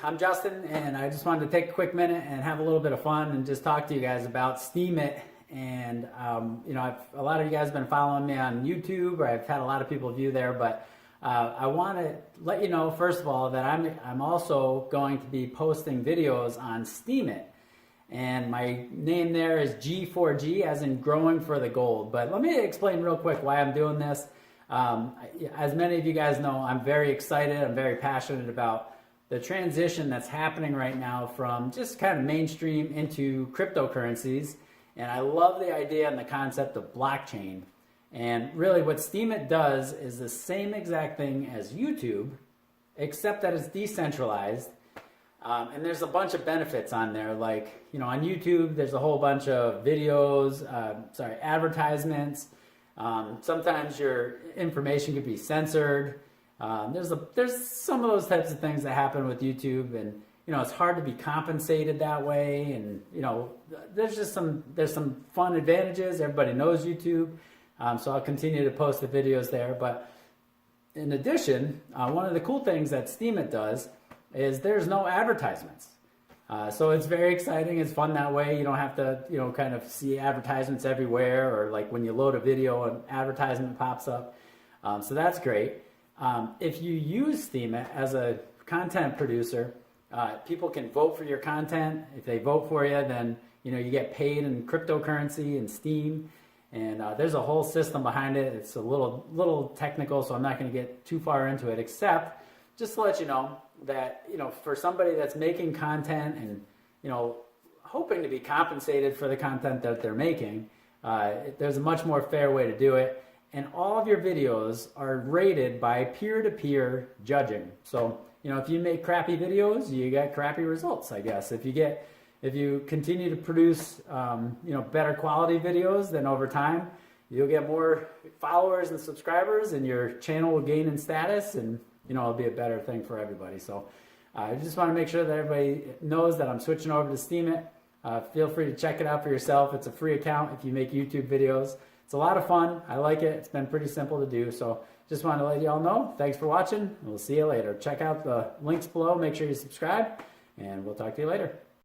I'm Justin, and I just wanted to take a quick minute and have a little bit of fun and just talk to you guys about Steemit. And you know, a lot of you guys have been following me on YouTube, or I've had a lot of people view there. But I want to let you know, first of all, that I'm also going to be posting videos on Steemit, and my name there is G4G, as in growing for the gold. But let me explain real quick why I'm doing this. As many of you guys know, I'm very excited. I'm very passionate about the transition that's happening right now from just kind of mainstream into cryptocurrencies. And I love the idea and the concept of blockchain. And really what Steemit does is the same exact thing as YouTube, except that it's decentralized. And there's a bunch of benefits on there. Like, you know, on YouTube, there's a whole bunch of videos, advertisements. Sometimes your information could be censored. There's some of those types of things that happen with YouTube, and you know, it's hard to be compensated that way. And you know, there's some fun advantages. Everybody knows YouTube, so I'll continue to post the videos there. But in addition, one of the cool things that Steemit does is there's no advertisements. So it's very exciting. It's fun that way. You don't have to, you know, kind of see advertisements everywhere, or like when you load a video, an advertisement pops up. So that's great. If you use Steemit as a content producer, people can vote for your content. If they vote for you, then you know you get paid in cryptocurrency and Steem. And there's a whole system behind it. It's a little technical, so I'm not going to get too far into it, except just to let you know that, you know, for somebody that's making content and, you know, hoping to be compensated for the content that they're making, there's a much more fair way to do it. And all of your videos are rated by peer-to-peer judging. So, you know, if you make crappy videos, you get crappy results, I guess. If you continue to produce, you know, better quality videos, then over time, you'll get more followers and subscribers, and your channel will gain in status, and you know, it'll be a better thing for everybody. So I just want to make sure that everybody knows that I'm switching over to Steemit. Feel free to check it out for yourself. It's a free account if you make YouTube videos. It's a lot of fun. I like it. It's been pretty simple to do. So just wanted to let you all know. Thanks for watching. We'll see you later. Check out the links below. Make sure you subscribe, and we'll talk to you later.